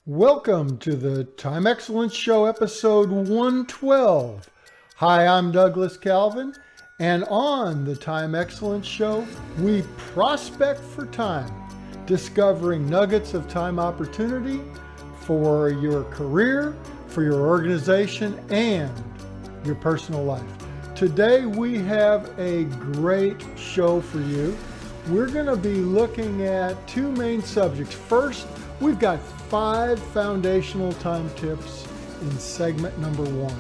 Welcome to the Time Excellence Show, episode 112. Hi, I'm Douglas Calvin, and on the Time Excellence Show, we prospect for time, discovering nuggets of time opportunity for your career, for your organization, and your personal life. Today, we have a great show for you. We're going to be looking at two main subjects. First, we've got 5 foundational time tips in segment number 1.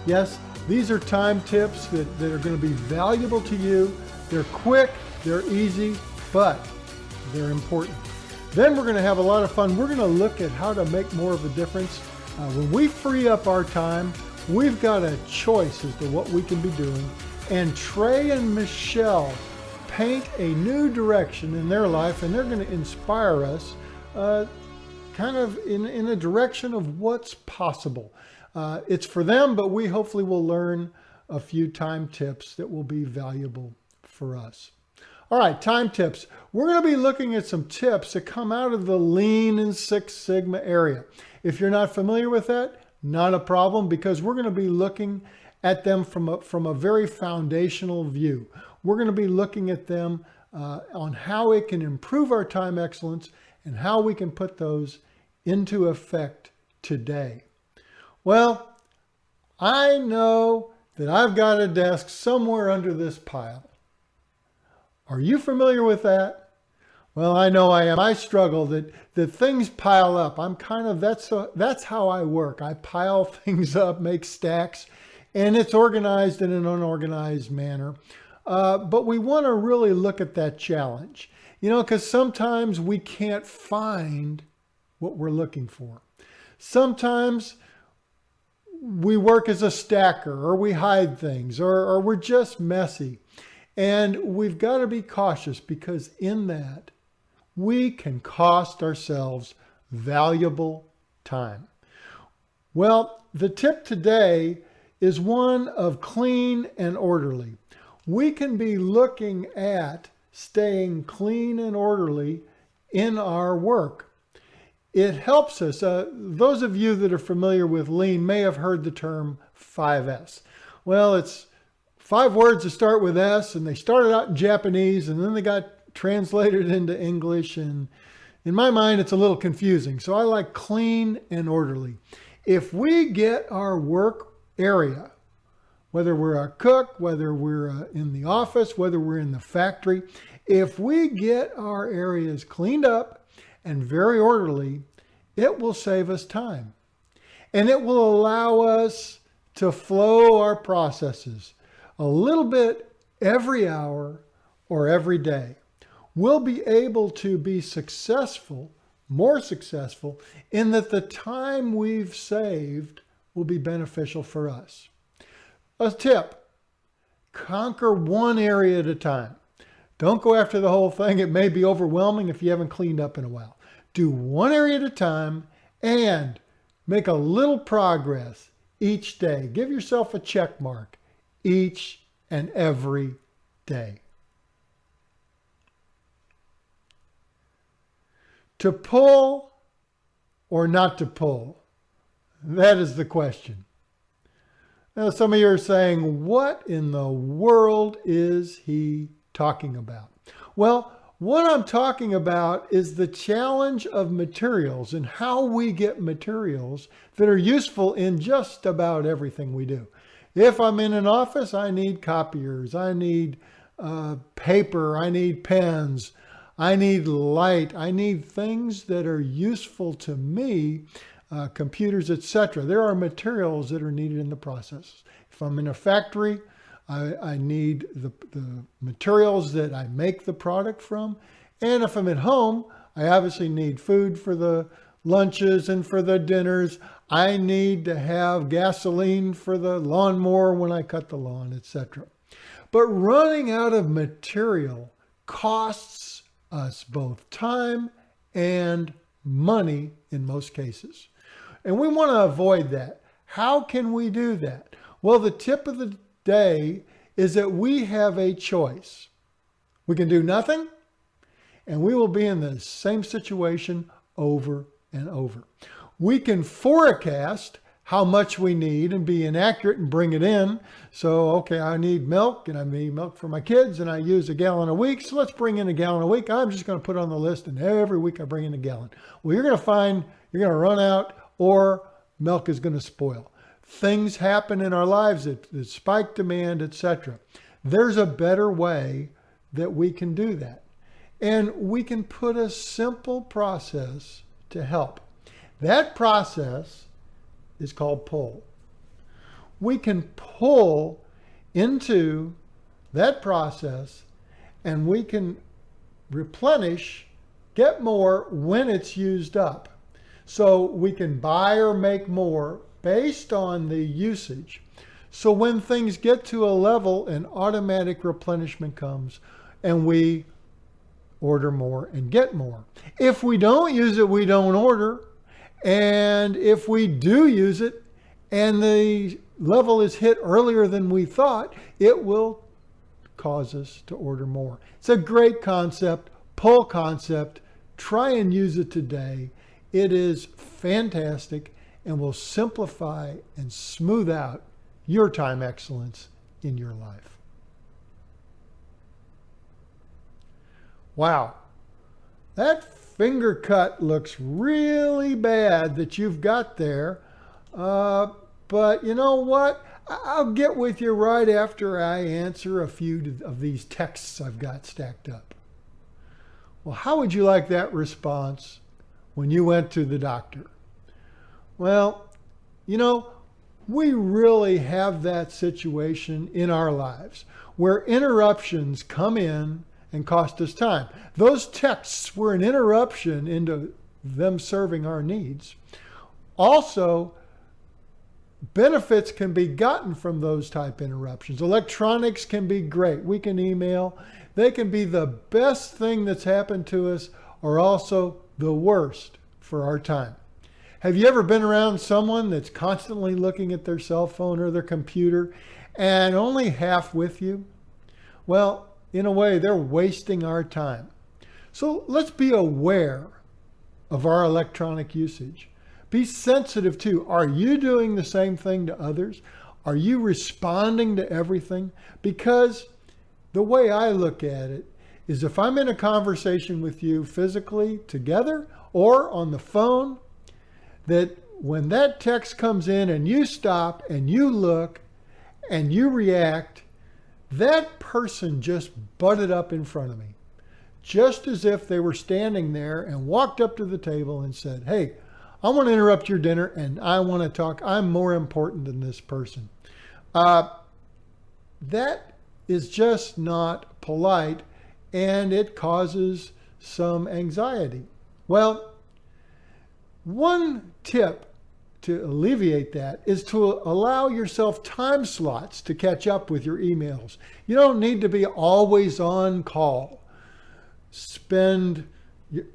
Yes, these are time tips that are going to be valuable to you. They're quick, they're easy, but they're important. Then we're going to have a lot of fun. We're going to look at how to make more of a difference. When we free up our time, we've got a choice as to what we can be doing. And Trey and Michelle paint a new direction in their life, and they're going to inspire us kind of in a direction of what's possible. It's for them, but we hopefully will learn a few time tips that will be valuable for us. All right, time tips. We're going to be looking at some tips that come out of the Lean and Six Sigma area. If you're not familiar with that, not a problem, because we're going to be looking at them from a very foundational view. We're going to be looking at them on how it can improve our time excellence and how we can put those into effect today. Well, I know that I've got a desk somewhere under this pile. Are you familiar with that? Well, I know I am. I struggle that things pile up. That's how I work. I pile things up, make stacks, and it's organized in an unorganized manner. But we want to really look at that challenge, because sometimes we can't find what we're looking for. Sometimes we work as a stacker, or we hide things, or we're just messy. And we've got to be cautious, because in that, we can cost ourselves valuable time. Well, the tip today is one of clean and orderly. We can be looking at staying clean and orderly in our work. It helps us. Those of you that are familiar with Lean may have heard the term 5S. Well, it's 5 words that start with S, and they started out in Japanese, and then they got translated into English. And in my mind, it's a little confusing. So I like clean and orderly. If we get our work area, whether we're a cook, whether we're in the office, whether we're in the factory, if we get our areas cleaned up and very orderly, it will save us time. And it will allow us to flow our processes a little bit every hour or every day. We'll be able to be successful, more successful, in that the time we've saved will be beneficial for us. A tip: conquer one area at a time. Don't go after the whole thing. It may be overwhelming if you haven't cleaned up in a while. Do one area at a time and make a little progress each day. Give yourself a check mark each and every day. To pull or not to pull? That is the question. Now, some of you are saying, what in the world is he talking about? Well, what I'm talking about is the challenge of materials and how we get materials that are useful in just about everything we do. If I'm in an office, I need copiers, I need paper, I need pens, I need light, I need things that are useful to me, computers, etc. There are materials that are needed in the process. If I'm in a factory, I need the materials that I make the product from. And if I'm at home, I obviously need food for the lunches and for the dinners. I need to have gasoline for the lawnmower when I cut the lawn, etc. But running out of material costs us both time and money in most cases. And we want to avoid that. How can we do that? Well, the tip of the day is that we have a choice. We can do nothing, and we will be in the same situation over and over. We can forecast how much we need and be inaccurate and bring it in. So, okay, I need milk and I need milk for my kids and I use a gallon a week. So let's bring in a gallon a week. I'm just going to put it on the list and every week I bring in a gallon. Well, you're going to find you're going to run out or milk is going to spoil. Things happen in our lives that spike demand, etc. There's a better way that we can do that. And we can put a simple process to help. That process is called pull. We can pull into that process and we can replenish, get more when it's used up. So we can buy or make more based on the usage. So when things get to a level, an automatic replenishment comes and we order more and get more. If we don't use it, we don't order. And if we do use it and the level is hit earlier than we thought, it will cause us to order more. It's a great concept, pull concept. Try and use it today. It is fantastic and will simplify and smooth out your time excellence in your life. Wow, that finger cut looks really bad that you've got there. But you know what? I'll get with you right after I answer a few of these texts I've got stacked up. Well, how would you like that response when you went to the doctor? Well, you know, we really have that situation in our lives where interruptions come in and cost us time. Those texts were an interruption into them serving our needs. Also, benefits can be gotten from those type interruptions. Electronics can be great. We can email. They can be the best thing that's happened to us or also the worst for our time. Have you ever been around someone that's constantly looking at their cell phone or their computer and only half with you? Well, in a way, they're wasting our time. So let's be aware of our electronic usage. Be sensitive to, are you doing the same thing to others? Are you responding to everything? Because the way I look at it is if I'm in a conversation with you physically together or on the phone, that when that text comes in and you stop and you look and you react, that person just butted up in front of me, just as if they were standing there and walked up to the table and said, hey, I want to interrupt your dinner and I want to talk. I'm more important than this person. That is just not polite and it causes some anxiety. Well, one tip to alleviate that is to allow yourself time slots to catch up with your emails. You don't need to be always on call. Spend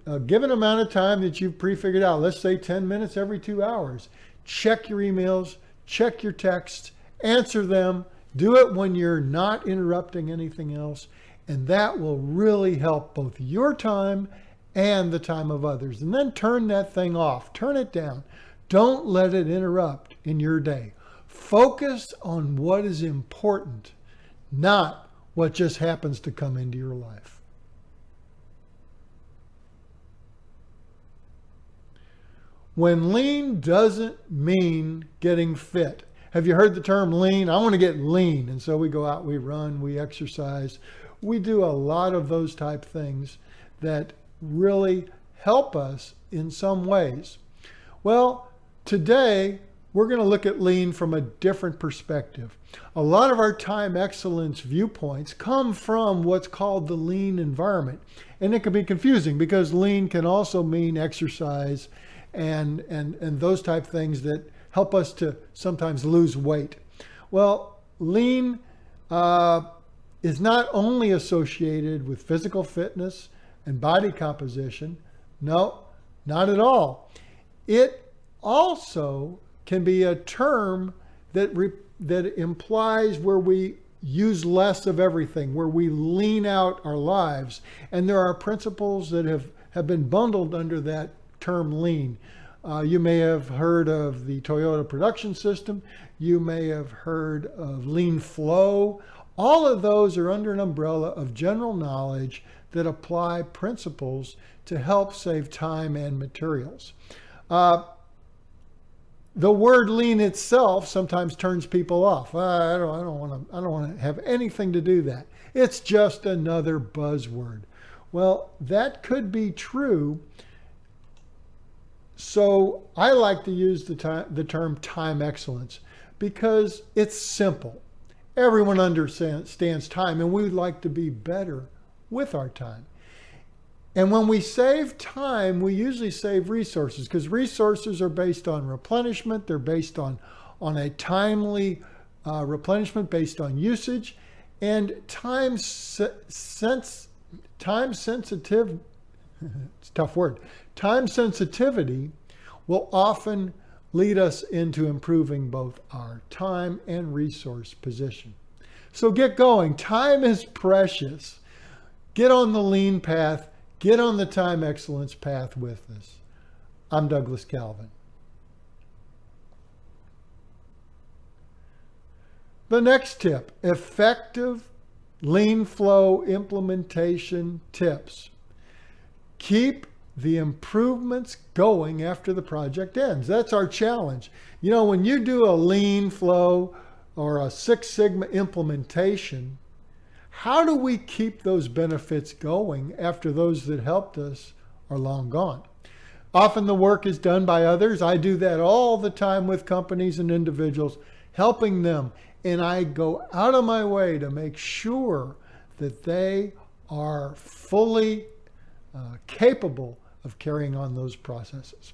a given amount of time that you've pre-figured out, let's say 10 minutes every 2 hours. Check your emails, check your texts, answer them. Do it when you're not interrupting anything else. And that will really help both your time and the time of others. And then turn that thing off, turn it down. Don't let it interrupt in your day. Focus on what is important, not what just happens to come into your life. When lean doesn't mean getting fit. Have you heard the term lean? I want to get lean. And so we go out, we run, we exercise. We do a lot of those type things that really help us in some ways. Well, today we're going to look at lean from a different perspective. A lot of our time excellence viewpoints come from what's called the lean environment. And it can be confusing because lean can also mean exercise and those type things that help us to sometimes lose weight. Well, lean is not only associated with physical fitness and body composition. No, not at all. It also can be a term that implies where we use less of everything, where we lean out our lives. And there are principles that have been bundled under that term lean. You may have heard of the Toyota production system. You may have heard of lean flow. All of those are under an umbrella of general knowledge that apply principles to help save time and materials. The word lean itself sometimes turns people off. I don't want to have anything to do that. It's just another buzzword. Well, that could be true. So I like to use the term time excellence because it's simple. Everyone understands time, and we would like to be better with our time. And when we save time, we usually save resources, because resources are based on replenishment. They're based on a timely replenishment based on usage. And time sensitive, it's a tough word, time sensitivity will often lead us into improving both our time and resource position. So get going. Time is precious. Get on the lean path. Get on the time excellence path with us. I'm Douglas Calvin. The next tip, effective lean flow implementation tips. Keep the improvements going after the project ends. That's our challenge. You know, when you do a lean flow or a Six Sigma implementation, how do we keep those benefits going after those that helped us are long gone? Often the work is done by others. I do that all the time with companies and individuals, helping them. And I go out of my way to make sure that they are fully capable of carrying on those processes.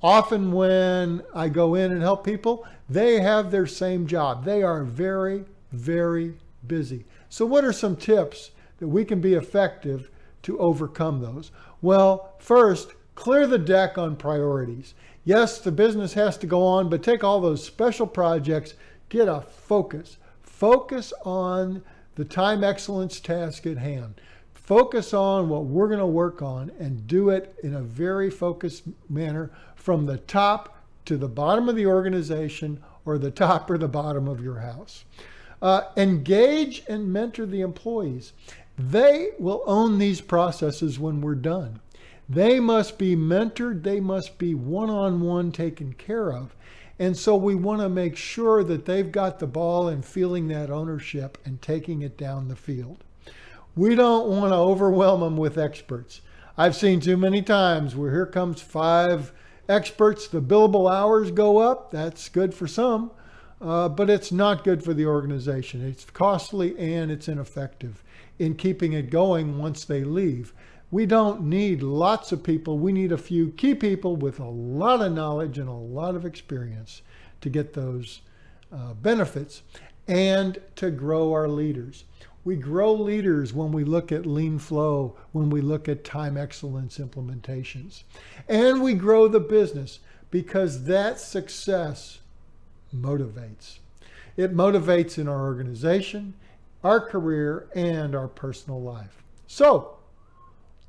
Often when I go in and help people, they have their same job. They are very, very busy. So what are some tips that we can be effective to overcome those? Well, first, clear the deck on priorities. Yes, the business has to go on, but take all those special projects, get a focus. Focus on the time excellence task at hand. Focus on what we're going to work on and do it in a very focused manner from the top to the bottom of the organization or the top or the bottom of your house. Engage and mentor the employees. They will own these processes when we're done. They must be mentored. They must be one-on-one taken care of. And so we want to make sure that they've got the ball and feeling that ownership and taking it down the field. We don't want to overwhelm them with experts. I've seen too many times where here comes 5 experts, the billable hours go up. That's good for some. But it's not good for the organization. It's costly and it's ineffective in keeping it going once they leave. We don't need lots of people. We need a few key people with a lot of knowledge and a lot of experience to get those benefits and to grow our leaders. We grow leaders when we look at lean flow, when we look at time excellence implementations. And we grow the business because that success motivates. It motivates in our organization, our career, and our personal life. So,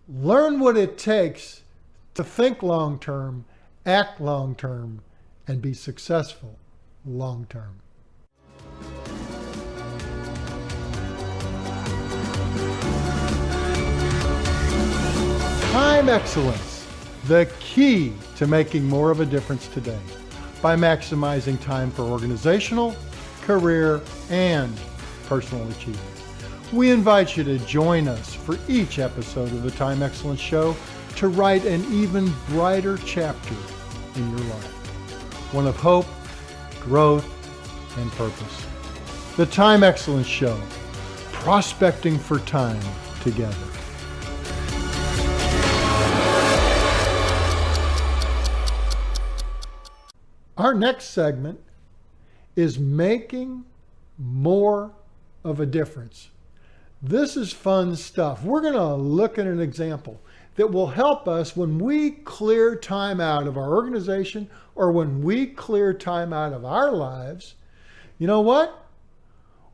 learn what it takes to think long-term, act long-term, and be successful long-term. Time excellence, the key to making more of a difference today by maximizing time for organizational, career, and personal achievement. We invite you to join us for each episode of the Time Excellence Show to write an even brighter chapter in your life. One of hope, growth, and purpose. The Time Excellence Show, prospecting for time together. Our next segment is making more of a difference. This is fun stuff. We're going to look at an example that will help us when we clear time out of our organization or when we clear time out of our lives. You know what?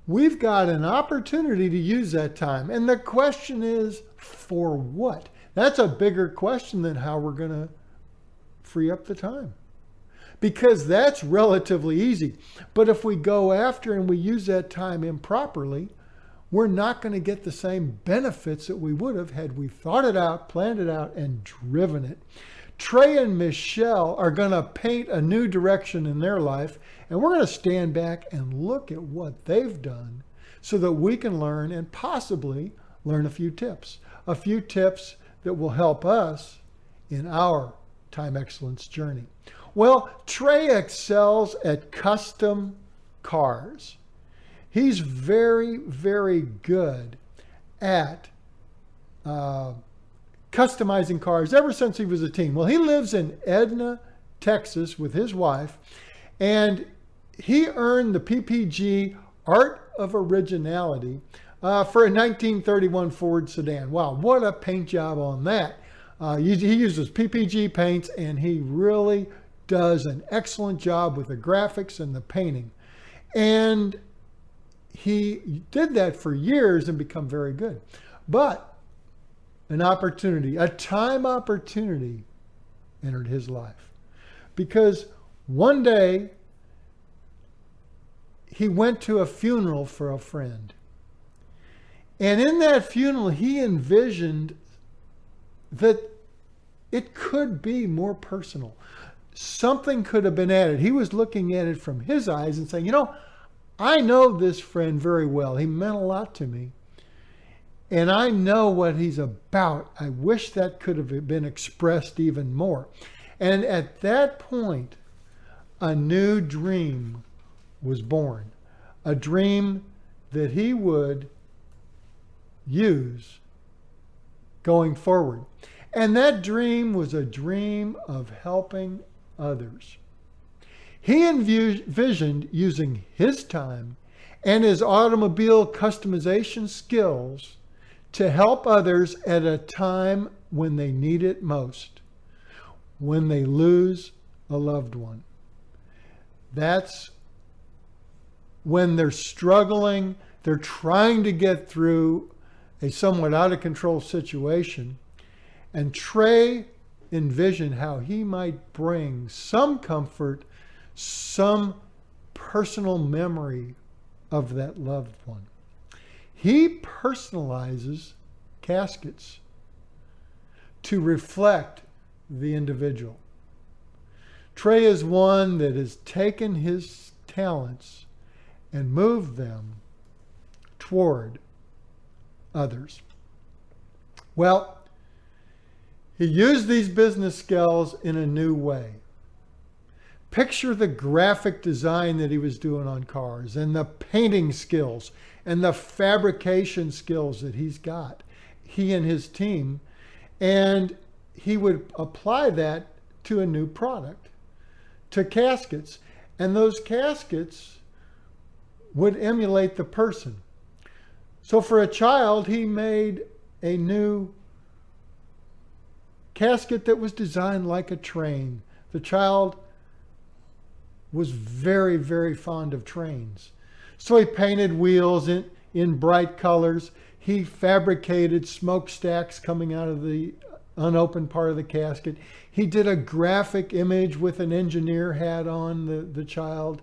We've got an opportunity to use that time. And the question is, for what? That's a bigger question than how we're going to free up the time. Because that's relatively easy. But if we go after and we use that time improperly, we're not going to get the same benefits that we would have had we thought it out, planned it out, and driven it. Trey and Michelle are going to paint a new direction in their life, and we're going to stand back and look at what they've done so that we can learn and possibly learn a few tips that will help us in our time excellence journey. Well, Trey excels at custom cars. He's very, very good at customizing cars ever since he was a teen. Well, he lives in Edna, Texas with his wife, and he earned the PPG Art of Originality for a 1931 Ford sedan. Wow, what a paint job on that. He uses PPG paints, and he really does an excellent job with the graphics and the painting. And he did that for years and become very good. But an opportunity, a time opportunity entered his life. Because one day he went to a funeral for a friend. And in that funeral, he envisioned that it could be more personal. Something could have been added. He was looking at it from his eyes and saying, I know this friend very well. He meant a lot to me. And I know what he's about. I wish that could have been expressed even more. And at that point, a new dream was born. A dream that he would use going forward. And that dream was a dream of helping others. He envisioned using his time and his automobile customization skills to help others at a time when they need it most, when they lose a loved one. That's when they're struggling, they're trying to get through a somewhat out of control situation. And Trey envisioned how he might bring some comfort, some personal memory of that loved one. He personalizes caskets to reflect the individual. Trey is one that has taken his talents and moved them toward others. Well, he used these business skills in a new way. Picture the graphic design that he was doing on cars and the painting skills and the fabrication skills that he's got, he and his team, and he would apply that to a new product, to caskets. And those caskets would emulate the person. So for a child, he made a new casket that was designed like a train. The child was very, very fond of trains. So he painted wheels in bright colors. He fabricated smokestacks coming out of the unopened part of the casket. He did a graphic image with an engineer hat on the child.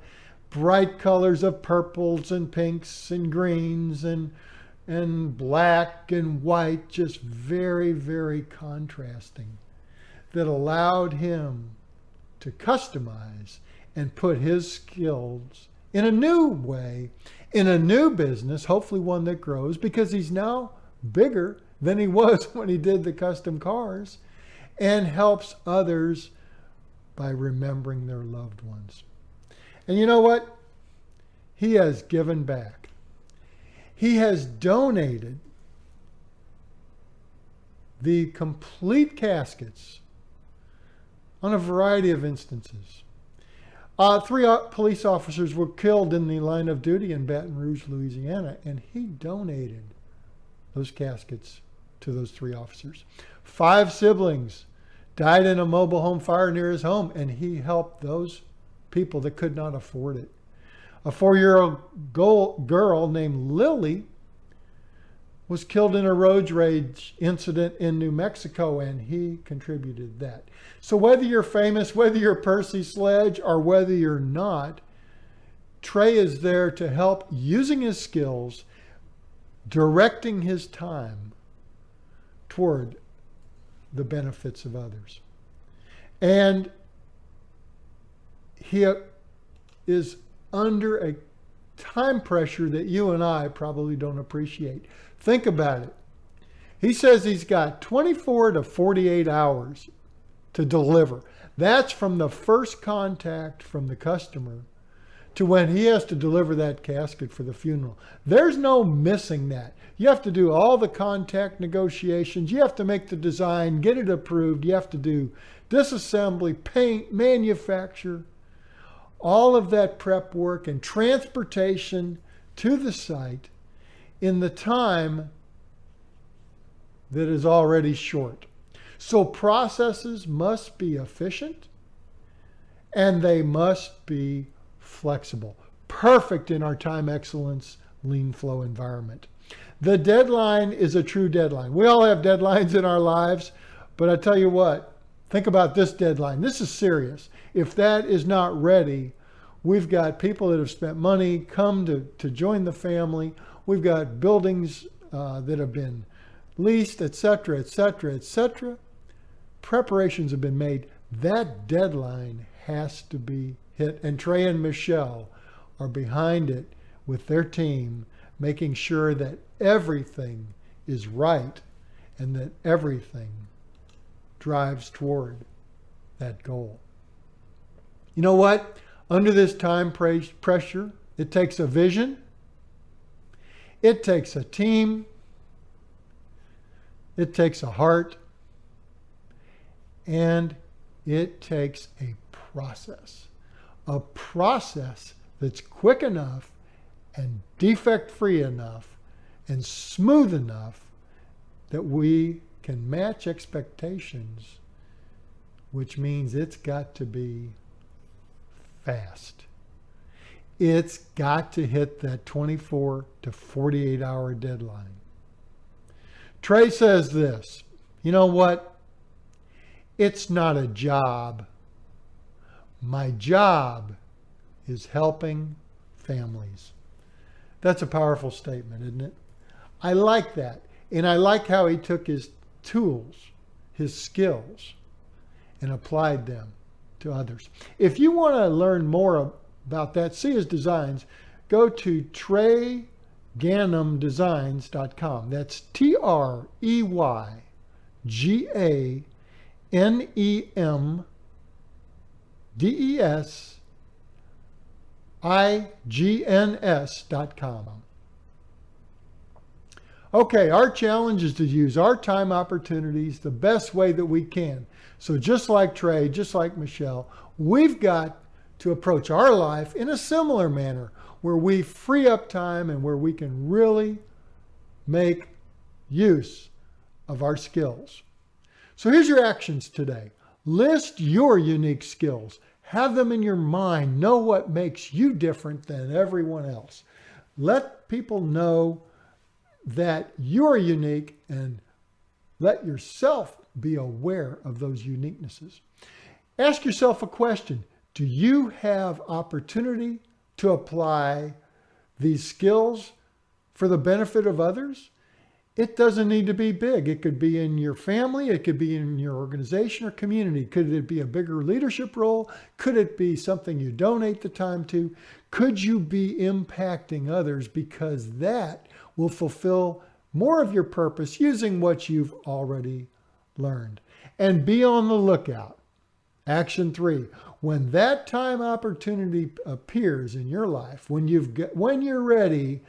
Bright colors of purples and pinks and greens and black and white, just very, very contrasting, that allowed him to customize and put his skills in a new way, in a new business, hopefully one that grows, because he's now bigger than he was when he did the custom cars, and helps others by remembering their loved ones. And you know what? He has given back. He has donated the complete caskets on a variety of instances. 3 police officers were killed in the line of duty in Baton Rouge, Louisiana, and he donated those caskets to those 3 officers. 5 siblings died in a mobile home fire near his home, and he helped those people that could not afford it. A 4-year-old girl named Lily was killed in a road rage incident in New Mexico, and he contributed that. So whether you're famous, whether you're Percy Sledge, or whether you're not, Trey is there to help using his skills, directing his time toward the benefits of others. And he is under a time pressure that you and I probably don't appreciate. Think about it. He says he's got 24 to 48 hours to deliver. That's from the first contact from the customer to when he has to deliver that casket for the funeral. There's no missing that. You have to do all the contact negotiations. You have to make the design, get it approved. You have to do disassembly, paint, manufacture, all of that prep work and transportation to the site in the time that is already short. So processes must be efficient and they must be flexible. Perfect in our time excellence lean flow environment. The deadline is a true deadline. We all have deadlines in our lives, but I tell you what, think about this deadline. This is serious. If that is not ready, we've got people that have spent money come to join the family. We've got buildings that have been leased, etc., etc., etc. Preparations have been made. That deadline has to be hit. And Trey and Michelle are behind it with their team, making sure that everything is right and that everything drives toward that goal. You know what? Under this time pressure, it takes a vision, it takes a team, it takes a heart, and it takes a process. A process that's quick enough and defect-free enough and smooth enough that we can match expectations, which means it's got to be fast. It's got to hit that 24 to 48 hour deadline. Trey says this, you know what? It's not a job. My job is helping families. That's a powerful statement, isn't it? I like that. And I like how he took his tools, his skills, and applied them to others. If you want to learn more about that, see his designs, go to TreyGanemDesigns.com. That's TreyGanemDesigns.com. Okay, our challenge is to use our time opportunities the best way that we can. So just like Trey, just like Michelle, we've got to approach our life in a similar manner where we free up time and where we can really make use of our skills. So here's your actions today. List your unique skills. Have them in your mind. Know what makes you different than everyone else. Let people know that you're unique and let yourself be aware of those uniquenesses. Ask yourself a question. Do you have opportunity to apply these skills for the benefit of others? It doesn't need to be big. It could be in your family. It could be in your organization or community. Could it be a bigger leadership role? Could it be something you donate the time to? Could you be impacting others? Because that will fulfill more of your purpose using what you've already learned. And be on the lookout. Action 3. When that time opportunity appears in your life, when you're ready,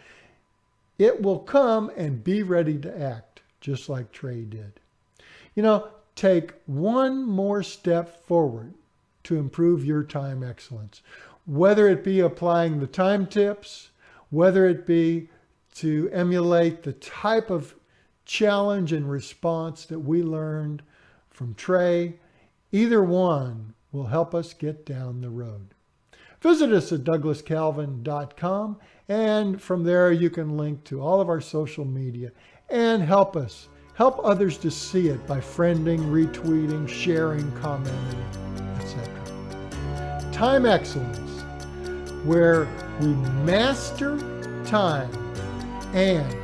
it will come, and be ready to act, just like Trey did. You know, take one more step forward to improve your time excellence. Whether it be applying the time tips, whether it be to emulate the type of challenge and response that we learned from Trey, either one will help us get down the road. Visit us at douglascalvin.com, and from there you can link to all of our social media and help us. Help others to see it by friending, retweeting, sharing, commenting, etc. Time excellence, where we master time and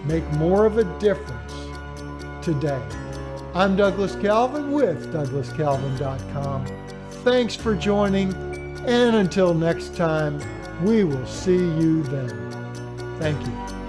make more of a difference today. I'm Douglas Calvin with DouglasCalvin.com. Thanks for joining, and until next time, we will see you then. Thank you.